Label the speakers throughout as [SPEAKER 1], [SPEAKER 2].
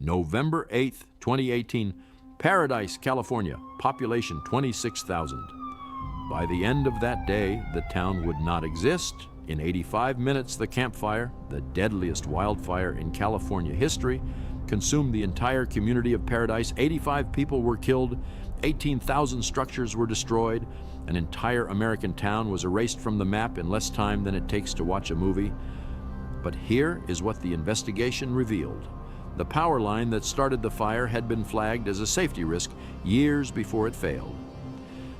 [SPEAKER 1] November 8th, 2018, Paradise, California, population 26,000. By the end of that day, the town would not exist. In 85 minutes, the campfire, the deadliest wildfire in California history, consumed the entire community of Paradise. 85 people were killed, 18,000 structures were destroyed, an entire American town was erased from the map in less time than it takes to watch a movie. But here is what the investigation revealed. The power line that started the fire had been flagged as a safety risk years before it failed.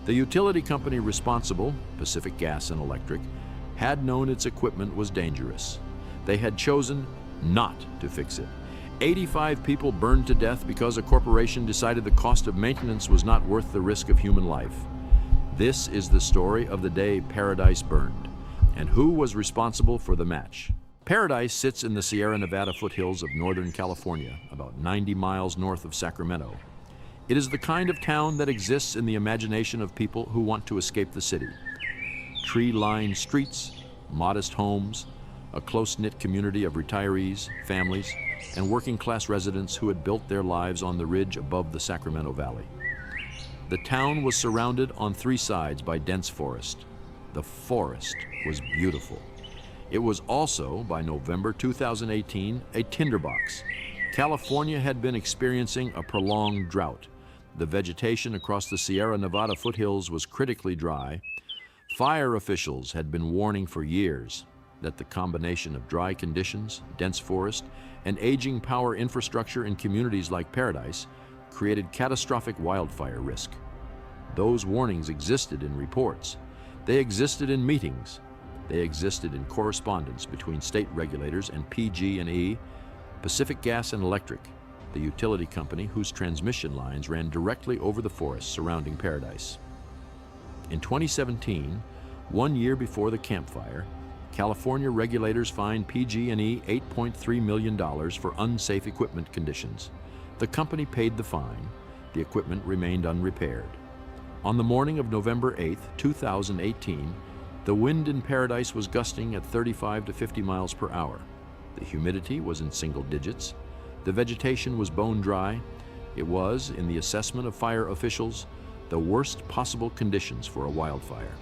[SPEAKER 1] The utility company responsible, Pacific Gas and Electric, had known its equipment was dangerous. They had chosen not to fix it. 85 people burned to death because a corporation decided the cost of maintenance was not worth the risk of human life. This is the story of the day Paradise burned, and who was responsible for the match. Paradise sits in the Sierra Nevada foothills of Northern California, about 90 miles north of Sacramento. It is the kind of town that exists in the imagination of people who want to escape the city. Tree-lined streets, modest homes, a close-knit community of retirees, families, and working-class residents who had built their lives on the ridge above the Sacramento Valley. The town was surrounded on three sides by dense forest. The forest was beautiful. It was also, by November 2018, a tinderbox. California had been experiencing a prolonged drought. The vegetation across the Sierra Nevada foothills was critically dry. Fire officials had been warning for years that the combination of dry conditions, dense forest, and aging power infrastructure in communities like Paradise created catastrophic wildfire risk. Those warnings existed in reports. They existed in meetings. They existed in correspondence between state regulators and PG&E, Pacific Gas and Electric, the utility company whose transmission lines ran directly over the forest surrounding Paradise. In 2017, 1 year before the campfire, California regulators fined PG&E $8.3 million for unsafe equipment conditions. The company paid the fine. The equipment remained unrepaired. On the morning of November 8, 2018, the wind in Paradise was gusting at 35 to 50 miles per hour. The humidity was in single digits. The vegetation was bone dry. It was, in the assessment of fire officials, the worst possible conditions for a wildfire.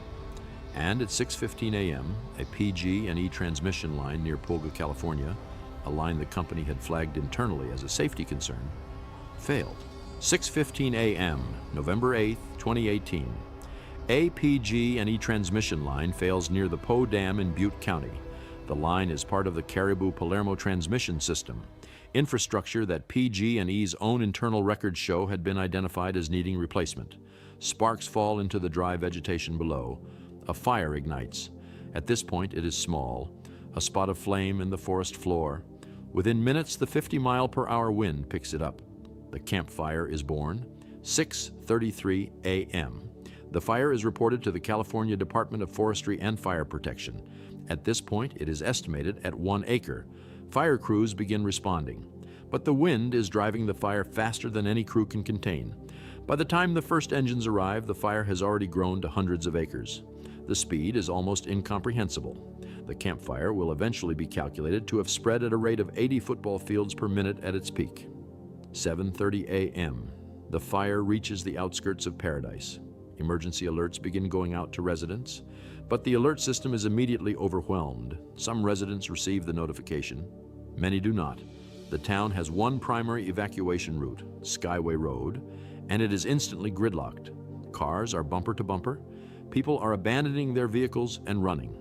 [SPEAKER 1] And at 6:15 a.m., a PG&E transmission line near Pulga, California, a line the company had flagged internally as a safety concern, failed. 6:15 a.m., November 8, 2018. A PG&E transmission line fails near the Poe Dam in Butte County. The line is part of the Caribou-Palermo transmission system, infrastructure that PG&E's own internal records show had been identified as needing replacement. Sparks fall into the dry vegetation below. A fire ignites. At this point, it is small, a spot of flame in the forest floor. Within minutes, the 50-mile-per-hour wind picks it up. The campfire is born. 6:33 a.m. The fire is reported to the California Department of Forestry and Fire Protection. At this point, it is estimated at 1 acre. Fire crews begin responding. But the wind is driving the fire faster than any crew can contain. By the time the first engines arrive, the fire has already grown to hundreds of acres. The speed is almost incomprehensible. The campfire will eventually be calculated to have spread at a rate of 80 football fields per minute at its peak. 7:30 a.m. The fire reaches the outskirts of Paradise. Emergency alerts begin going out to residents, but the alert system is immediately overwhelmed. Some residents receive the notification. Many do not. The town has one primary evacuation route, Skyway Road, and it is instantly gridlocked. Cars are bumper to bumper. People are abandoning their vehicles and running.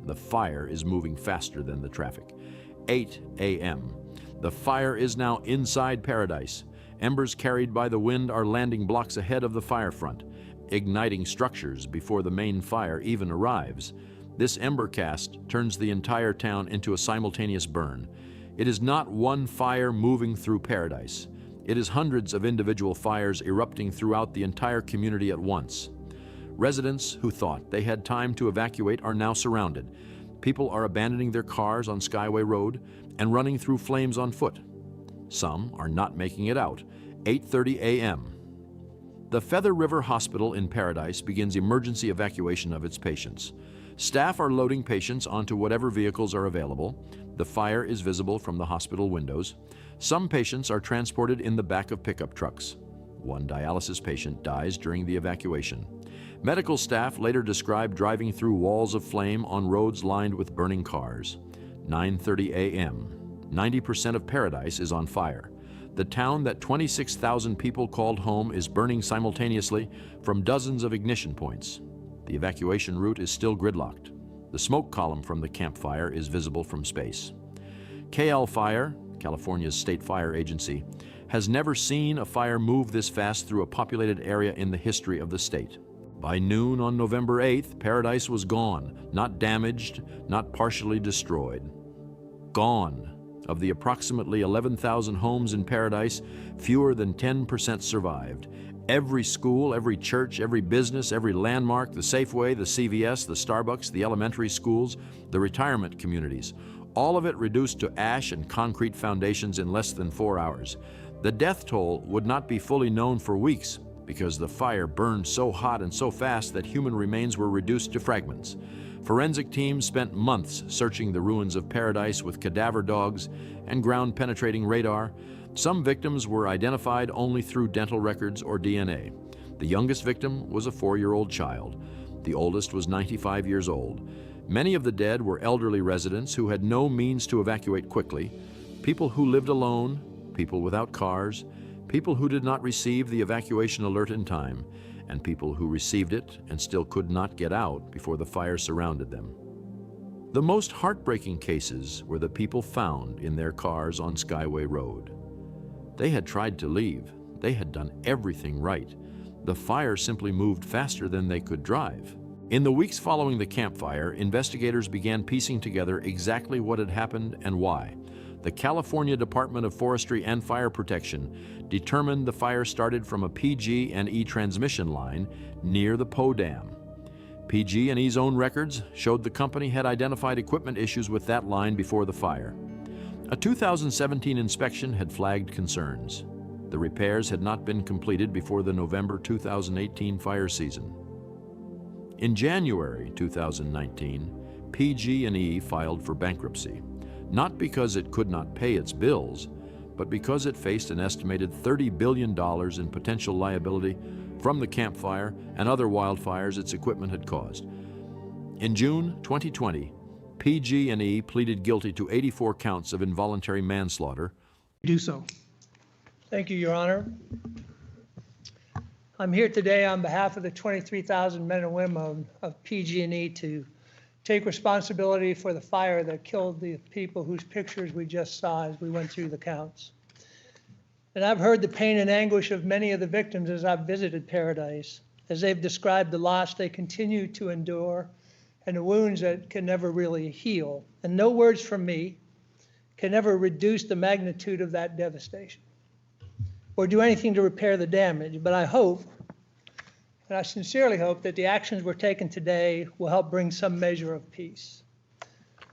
[SPEAKER 1] The fire is moving faster than the traffic. 8 a.m. The fire is now inside Paradise. Embers carried by the wind are landing blocks ahead of the fire front, igniting structures before the main fire even arrives. This ember cast turns the entire town into a simultaneous burn. It is not one fire moving through Paradise. It is hundreds of individual fires erupting throughout the entire community at once. Residents who thought they had time to evacuate are now surrounded. People are abandoning their cars on Skyway Road and running through flames on foot. Some are not making it out. 8:30 a.m. The Feather River Hospital in Paradise begins emergency evacuation of its patients. Staff are loading patients onto whatever vehicles are available. The fire is visible from the hospital windows. Some patients are transported in the back of pickup trucks. One dialysis patient dies during the evacuation. Medical staff later described driving through walls of flame on roads lined with burning cars. 9:30 a.m. 90% of Paradise is on fire. The town that 26,000 people called home is burning simultaneously from dozens of ignition points. The evacuation route is still gridlocked. The smoke column from the campfire is visible from space. CAL Fire, California's state fire agency, has never seen a fire move this fast through a populated area in the history of the state. By noon on November 8th, Paradise was gone, not damaged, not partially destroyed. Gone. Of the approximately 11,000 homes in Paradise, fewer than 10% survived. Every school, every church, every business, every landmark, the Safeway, the CVS, the Starbucks, the elementary schools, the retirement communities, all of it reduced to ash and concrete foundations in less than 4 hours. The death toll would not be fully known for weeks because the fire burned so hot and so fast that human remains were reduced to fragments. Forensic teams spent months searching the ruins of Paradise with cadaver dogs and ground-penetrating radar. Some victims were identified only through dental records or DNA. The youngest victim was a 4-year-old child. The oldest was 95 years old. Many of the dead were elderly residents who had no means to evacuate quickly, people who lived alone, people without cars, people who did not receive the evacuation alert in time, and people who received it and still could not get out before the fire surrounded them. The most heartbreaking cases were the people found in their cars on Skyway Road. They had tried to leave. They had done everything right. The fire simply moved faster than they could drive. In the weeks following the campfire, investigators began piecing together exactly what had happened and why. The California Department of Forestry and Fire Protection determined the fire started from a PG&E transmission line near the Poe Dam. PG&E's own records showed the company had identified equipment issues with that line before the fire. A 2017 inspection had flagged concerns. The repairs had not been completed before the November 2018 fire season. In January 2019, PG&E filed for bankruptcy, not because it could not pay its bills, but because it faced an estimated $30 billion in potential liability from the campfire and other wildfires its equipment had caused. In June 2020, PG&E pleaded guilty to 84 counts of involuntary manslaughter.
[SPEAKER 2] Do so.
[SPEAKER 3] Thank you, Your Honor. I'm here today on behalf of the 23,000 men and women of PG&E to take responsibility for the fire that killed the people whose pictures we just saw as we went through the counts. And I've heard the pain and anguish of many of the victims as I've visited Paradise, as they've described the loss they continue to endure and the wounds that can never really heal. And no words from me can ever reduce the magnitude of that devastation or do anything to repair the damage. But I hope, and I sincerely hope, that the actions we're taking today will help bring some measure of peace.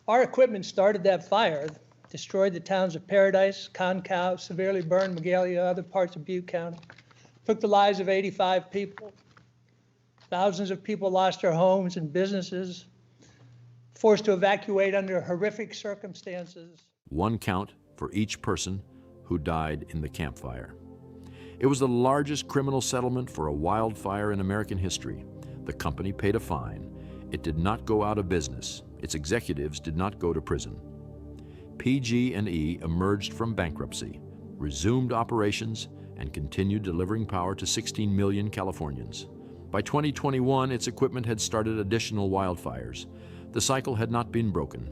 [SPEAKER 3] Our equipment started that fire, destroyed the towns of Paradise, Concow, severely burned Magalia, other parts of Butte County, took the lives of 85 people. Thousands of people lost their homes and businesses, forced to evacuate under horrific circumstances.
[SPEAKER 1] One count for each person who died in the campfire. It was the largest criminal settlement for a wildfire in American history. The company paid a fine. It did not go out of business. Its executives did not go to prison. PG&E emerged from bankruptcy, resumed operations, and continued delivering power to 16 million Californians. By 2021, its equipment had started additional wildfires. The cycle had not been broken.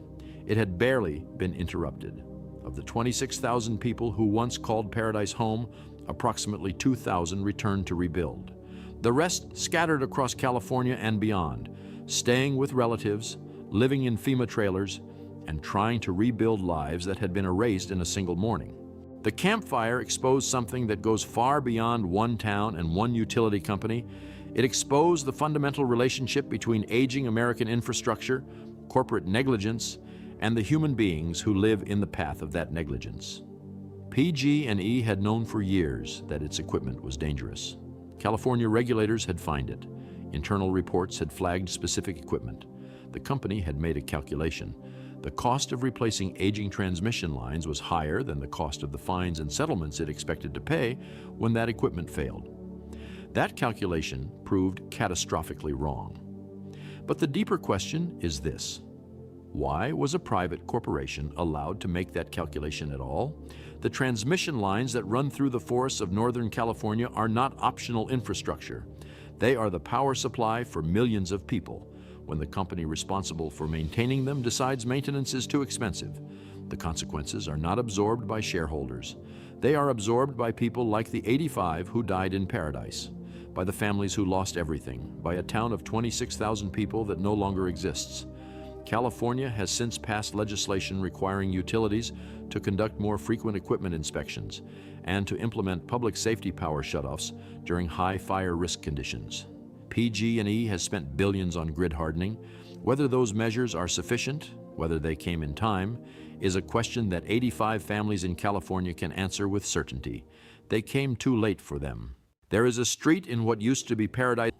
[SPEAKER 1] It had barely been interrupted. Of the 26,000 people who once called Paradise home, approximately 2,000 returned to rebuild. The rest scattered across California and beyond, staying with relatives, living in FEMA trailers, and trying to rebuild lives that had been erased in a single morning. The campfire exposed something that goes far beyond one town and one utility company. It exposed the fundamental relationship between aging American infrastructure, corporate negligence, and the human beings who live in the path of that negligence. PG&E had known for years that its equipment was dangerous. California regulators had fined it. Internal reports had flagged specific equipment. The company had made a calculation. The cost of replacing aging transmission lines was higher than the cost of the fines and settlements it expected to pay when that equipment failed. That calculation proved catastrophically wrong. But the deeper question is this: why was a private corporation allowed to make that calculation at all? The transmission lines that run through the forests of Northern California are not optional infrastructure. They are the power supply for millions of people. When the company responsible for maintaining them decides maintenance is too expensive, the consequences are not absorbed by shareholders. They are absorbed by people like the 85 who died in Paradise, by the families who lost everything, by a town of 26,000 people that no longer exists. California has since passed legislation requiring utilities to conduct more frequent equipment inspections and to implement public safety power shutoffs during high fire risk conditions. PG&E has spent billions on grid hardening. Whether those measures are sufficient, whether they came in time, is a question that 85 families in California can answer with certainty. They came too late for them. There is a street in what used to be Paradise